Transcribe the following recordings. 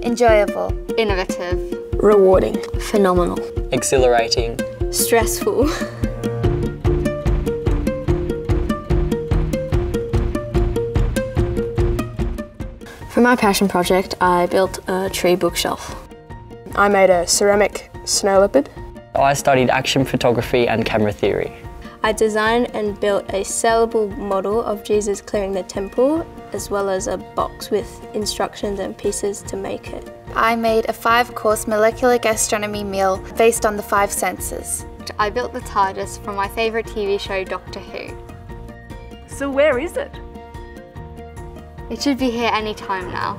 Enjoyable. Innovative. Rewarding. Phenomenal. Exhilarating. Stressful. For my passion project, I built a tree bookshelf. I made a ceramic snow leopard. I studied action photography and camera theory. I designed and built a sellable model of Jesus clearing the temple, as well as a box with instructions and pieces to make it. I made a 5-course molecular gastronomy meal based on the 5 senses. I built the TARDIS from my favourite TV show, Doctor Who. So where is it? It should be here any time now.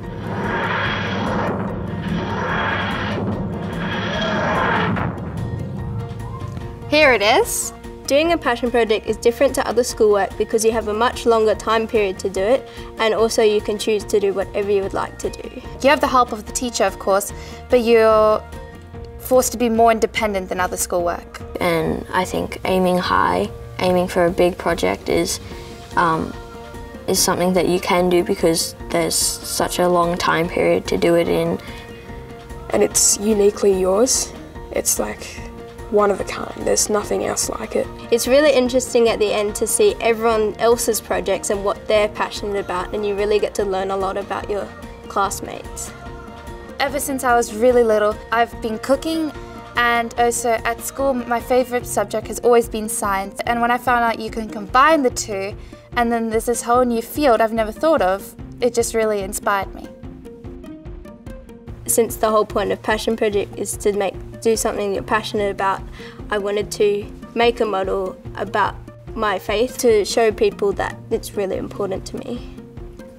Here it is. Doing a passion project is different to other schoolwork because you have a much longer time period to do it, and also you can choose to do whatever you would like to do. You have the help of the teacher, of course, but you're forced to be more independent than other schoolwork. And I think aiming high, aiming for a big project is something that you can do because there's such a long time period to do it in. And it's uniquely yours. It's like one of a kind. There's nothing else like it. It's really interesting at the end to see everyone else's projects and what they're passionate about, and you really get to learn a lot about your classmates. Ever since I was really little, I've been cooking, and also at school my favourite subject has always been science. And when I found out you can combine the two, and then there's this whole new field I've never thought of, it just really inspired me. Since the whole point of Passion Project is to do something you're passionate about, I wanted to make a model about my faith to show people that it's really important to me.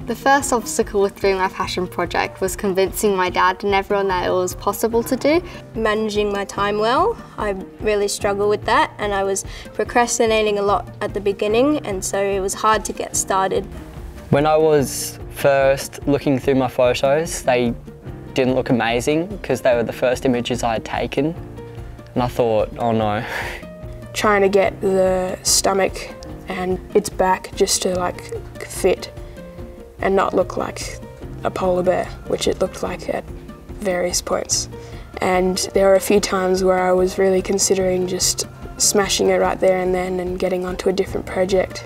The first obstacle with doing my passion project was convincing my dad and everyone that it was possible to do. Managing my time well, I really struggled with that, and I was procrastinating a lot at the beginning, and so it was hard to get started. When I was first looking through my photos, they didn't look amazing because they were the first images I had taken, and I thought, oh no. Trying to get the stomach and its back just to like fit and not look like a polar bear, which it looked like at various points. And there were a few times where I was really considering just smashing it right there and then and getting onto a different project.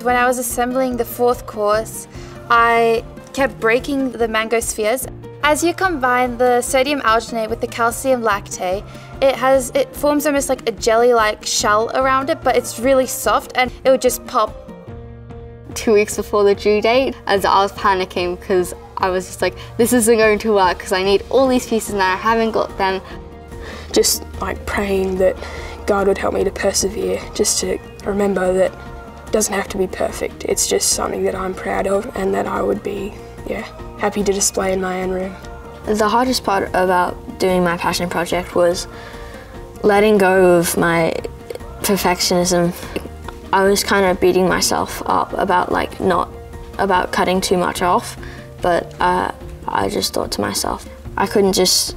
When I was assembling the 4th course, I kept breaking the mango spheres. As you combine the sodium alginate with the calcium lactate, it forms almost like a jelly-like shell around it, but it's really soft and it would just pop. 2 weeks before the due date, as I was panicking because I was just like, this isn't going to work because I need all these pieces and I haven't got them. Just like praying that God would help me to persevere, just to remember that it doesn't have to be perfect. It's just something that I'm proud of and that I would be, happy to display in my own room. The hardest part about doing my passion project was letting go of my perfectionism. I was kind of beating myself up about not about cutting too much off, but I just thought to myself, I couldn't just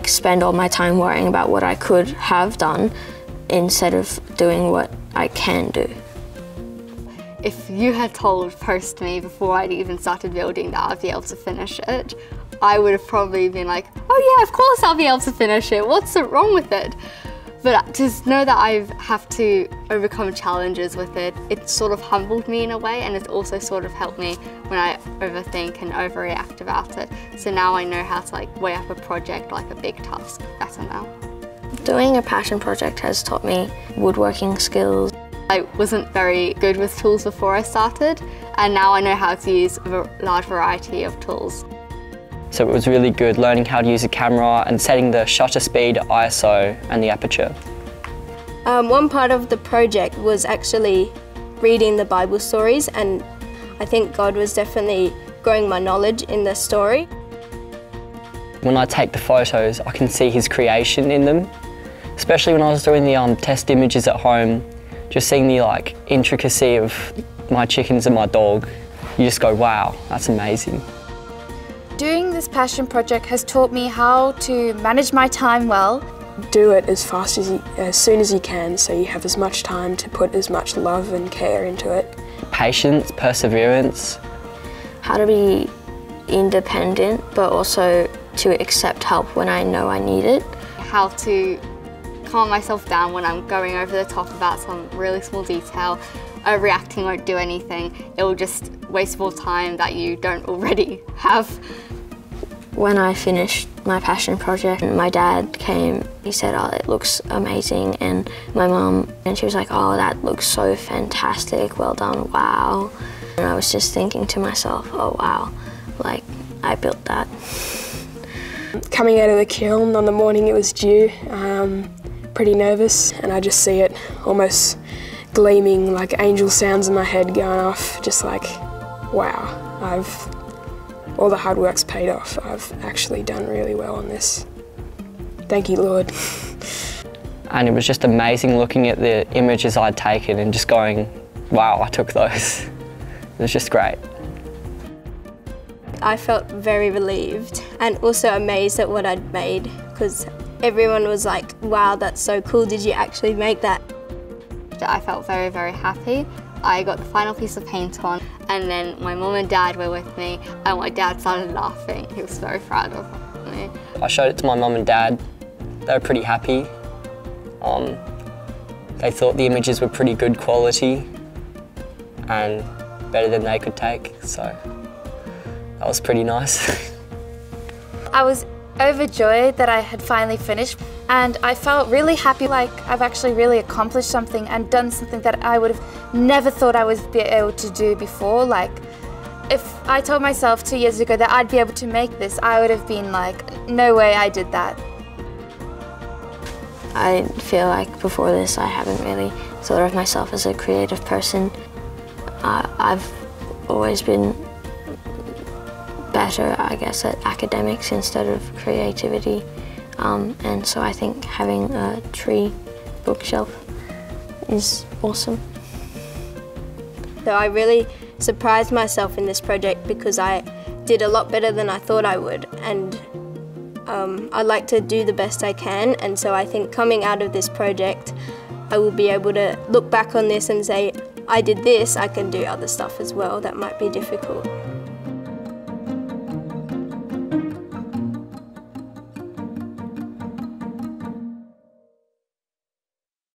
spend all my time worrying about what I could have done instead of doing what I can do. If you had post me before I'd even started building that I'd be able to finish it, I would have probably been like, oh yeah, of course I'll be able to finish it, what's wrong with it? But to know that I have to overcome challenges with it, it sort of humbled me in a way, and it's also sort of helped me when I overthink and overreact about it. So now I know how to weigh up a project like a big task better now. Doing a passion project has taught me woodworking skills. I wasn't very good with tools before I started, and now I know how to use a large variety of tools. So it was really good learning how to use a camera and setting the shutter speed, ISO and the aperture. One part of the project was actually reading the Bible stories, and I think God was definitely growing my knowledge in the story. When I take the photos, I can see His creation in them. Especially when I was doing the test images at home, just seeing the intricacy of my chickens and my dog, you just go, wow, that's amazing. Doing this passion project has taught me how to manage my time well. Do it as soon as you can, so you have as much time to put as much love and care into it. Patience, perseverance. How to be independent, but also to accept help when I know I need it. How to calm myself down when I'm going over the top about some really small detail. Overreacting won't do anything. It will just waste more time that you don't already have. When I finished my passion project, my dad came, he said, "Oh, it looks amazing," and my mum, and she was like, "Oh, that looks so fantastic, well done, wow." And I was just thinking to myself, oh wow, like I built that. Coming out of the kiln on the morning it was due, pretty nervous, and I just see it almost gleaming like angel sounds in my head going off, just like, wow, all the hard work's paid off. I've actually done really well on this. Thank you, Lord. And it was just amazing looking at the images I'd taken and just going, wow, I took those. It was just great. I felt very relieved and also amazed at what I'd made, because everyone was like, wow, that's so cool, did you actually make that? I felt very, very happy. I got the final piece of paint on, and then my mum and dad were with me, and my dad started laughing. He was very proud of me. I showed it to my mum and dad. They were pretty happy. They thought the images were pretty good quality and better than they could take, so that was pretty nice. I was overjoyed that I had finally finished, and I felt really happy, like I've actually really accomplished something and done something that I would have never thought I would be able to do before. Like, if I told myself 2 years ago that I'd be able to make this, I would have been like, no way I did that. I feel like before this I haven't really thought of myself as a creative person. I've always been better, I guess, at academics instead of creativity, and so I think having a tree bookshelf is awesome. So I really surprised myself in this project because I did a lot better than I thought I would, and I like to do the best I can, and so I think coming out of this project I will be able to look back on this and say, I did this, I can do other stuff as well that might be difficult.